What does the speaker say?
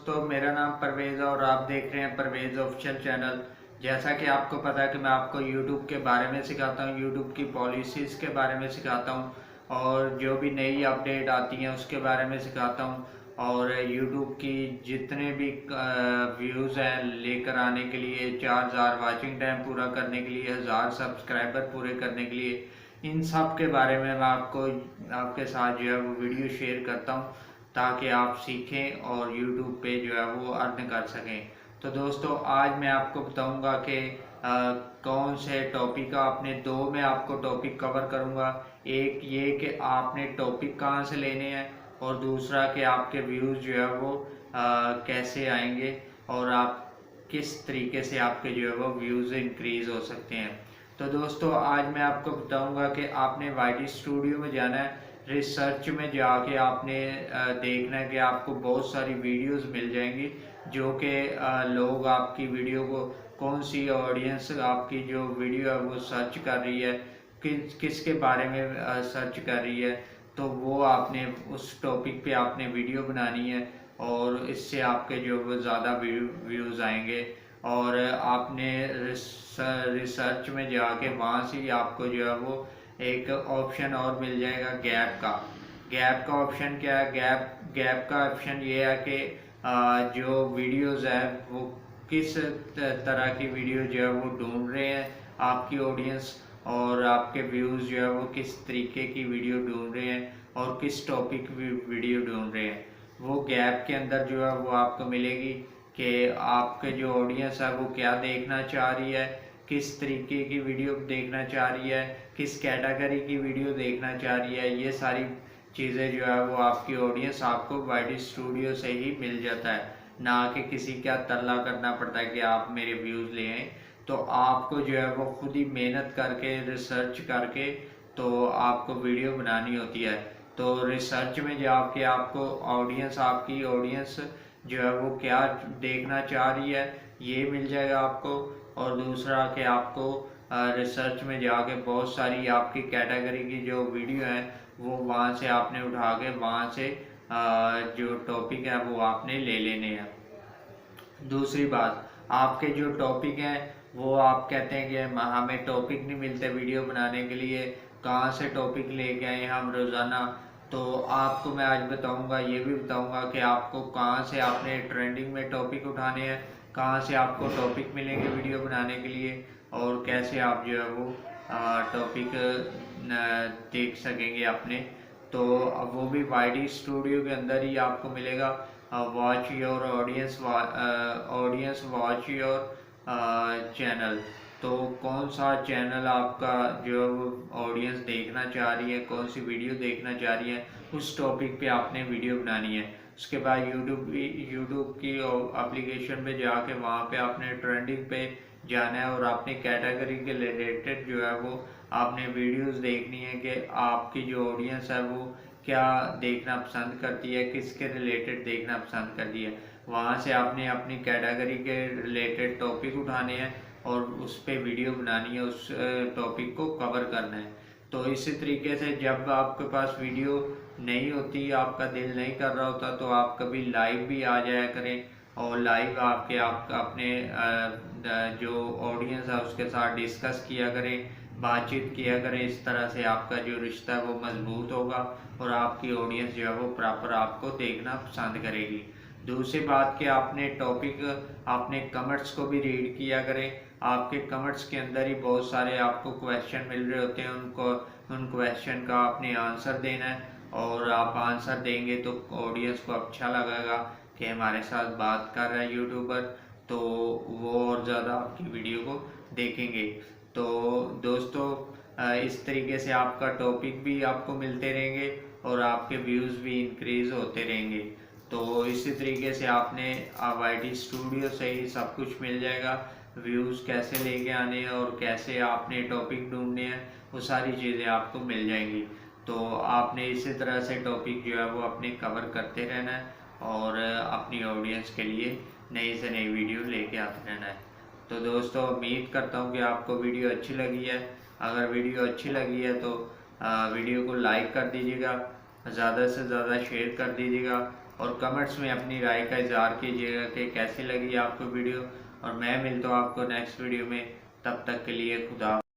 दोस्तों, मेरा नाम परवेज़ है और आप देख रहे हैं परवेज़ ऑफिशियल चैनल। जैसा कि आपको पता है कि मैं आपको यूट्यूब के बारे में सिखाता हूं, यूट्यूब की पॉलिसीज़ के बारे में सिखाता हूं और जो भी नई अपडेट आती हैं उसके बारे में सिखाता हूं। और यूट्यूब की जितने भी व्यूज़ हैं लेकर आने के लिए, 4000 वाचिंग टाइम पूरा करने के लिए, 1000 सब्सक्राइबर पूरे करने के लिए, इन सब के बारे में मैं आपके साथ जो है वो वीडियो शेयर करता हूँ ताकि आप सीखें और YouTube पे जो है वो अर्न कर सकें। तो दोस्तों, आज मैं आपको बताऊंगा कि कौन से टॉपिक का आपने दो में आपको टॉपिक कवर करूंगा। एक ये कि आपने टॉपिक कहाँ से लेने हैं और दूसरा कि आपके व्यूज़ जो है वो कैसे आएंगे और आप किस तरीके से आपके जो है वो व्यूज़ इंक्रीज़ हो सकते हैं। तो दोस्तों, आज मैं आपको बताऊंगा कि आपने वाईटी स्टूडियो में जाना है। रिसर्च में जाके आपने देखना है कि आपको बहुत सारी वीडियोस मिल जाएंगी जो कि लोग आपकी वीडियो को, कौन सी ऑडियंस आपकी जो वीडियो है वो सर्च कर रही है, किसके बारे में सर्च कर रही है। तो वो आपने उस टॉपिक पे आपने वीडियो बनानी है और इससे आपके जो वो ज़्यादा व्यूज़ आएंगे। और आपने रिसर्च में जाके वहाँ से ही आपको जो है वो एक ऑप्शन और मिल जाएगा गैप का। गैप का ऑप्शन क्या है? गैप का ऑप्शन ये है कि जो वीडियोस है वो किस तरह की वीडियो जो है वो ढूंढ रहे हैं आपकी ऑडियंस, और आपके व्यूज़ जो है वो किस तरीके की वीडियो ढूंढ रहे हैं और किस टॉपिक वीडियो ढूंढ रहे हैं। वो गैप के अंदर जो है वो आपको मिलेगी कि आपके जो ऑडियंस है वो क्या देखना चाह रही है, किस तरीके की वीडियो देखना चाह रही है, किस कैटेगरी की वीडियो देखना चाह रही है। ये सारी चीज़ें जो है वो आपकी ऑडियंस आपको वाईटी स्टूडियो से ही मिल जाता है, ना कि किसी का तरला करना पड़ता है कि आप मेरे व्यूज़ ले आए। तो आपको जो है वो खुद ही मेहनत करके, रिसर्च करके तो आपको वीडियो बनानी होती है। तो रिसर्च में जाके आपको ऑडियंस, आपकी ऑडियंस जो है वो क्या देखना चाह रही है ये मिल जाएगा आपको। और दूसरा कि आपको रिसर्च में जाके बहुत सारी आपकी कैटेगरी की जो वीडियो है वो वहाँ से आपने उठा के वहाँ से जो टॉपिक है वो आपने ले लेने हैं। दूसरी बात, आपके जो टॉपिक हैं वो आप कहते हैं कि हमें टॉपिक नहीं मिलते वीडियो बनाने के लिए, कहाँ से टॉपिक लेके आए हम रोज़ाना। तो आपको मैं आज बताऊंगा, ये भी बताऊंगा कि आपको कहाँ से आपने ट्रेंडिंग में टॉपिक उठाने हैं, कहाँ से आपको टॉपिक मिलेंगे वीडियो बनाने के लिए, और कैसे आप जो है वो टॉपिक देख सकेंगे अपने। तो वो भी वाईटी स्टूडियो के अंदर ही आपको मिलेगा। Watch your audience, audience watch your channel. तो कौन सा चैनल आपका जो ऑडियंस देखना चाह रही है, कौन सी वीडियो देखना चाह रही है, उस टॉपिक पे आपने वीडियो बनानी है। उसके बाद यूट्यूब की एप्लीकेशन पे जाके वहाँ पे आपने ट्रेंडिंग पे जाना है और आपने कैटेगरी के रिलेटेड जो है वो आपने वीडियोस देखनी है कि आपकी जो ऑडियंस है वो क्या देखना पसंद करती है, किसके रिलेटेड देखना पसंद करती है। वहाँ से आपने अपनी कैटेगरी के रिलेटेड टॉपिक उठाने हैं और उस पर वीडियो बनानी है, उस टॉपिक को कवर करना है। तो इसी तरीके से जब आपके पास वीडियो नहीं होती, आपका दिल नहीं कर रहा होता, तो आप कभी लाइव भी आ जाया करें और लाइव आपके आप अपने जो ऑडियंस है उसके साथ डिस्कस किया करें, बातचीत किया करें। इस तरह से आपका जो रिश्ता है वो मजबूत होगा और आपकी ऑडियंस जो है वो प्रॉपर आपको देखना पसंद करेगी। दूसरी बात कि आपने टॉपिक, आपने कमेंट्स को भी रीड किया करें। आपके कमेंट्स के अंदर ही बहुत सारे आपको क्वेश्चन मिल रहे होते हैं, उन क्वेश्चन का आपने आंसर देना है और आप आंसर देंगे तो ऑडियंस को अच्छा लगेगा कि हमारे साथ बात कर रहा है यूट्यूबर, तो वो और ज़्यादा आपकी वीडियो को देखेंगे। तो दोस्तों, इस तरीके से आपका टॉपिक भी आपको मिलते रहेंगे और आपके व्यूज़ भी इंक्रीज होते रहेंगे। तो इसी तरीके से आपने वाईटी स्टूडियो से ही सब कुछ मिल जाएगा। व्यूज़ कैसे लेके आने हैं और कैसे आपने टॉपिक ढूंढने हैं, वो सारी चीज़ें आपको मिल जाएंगी। तो आपने इसी तरह से टॉपिक जो है वो अपने कवर करते रहना है और अपनी ऑडियंस के लिए नई से नई वीडियो लेके आते रहना है। तो दोस्तों, उम्मीद करता हूँ कि आपको वीडियो अच्छी लगी है। अगर वीडियो अच्छी लगी है तो वीडियो को लाइक कर दीजिएगा, ज़्यादा से ज़्यादा शेयर कर दीजिएगा और कमेंट्स में अपनी राय का इजहार कीजिएगा कि कैसी लगी आपको वीडियो। और मैं मिलता हूँ आपको नेक्स्ट वीडियो में, तब तक के लिए खुदा।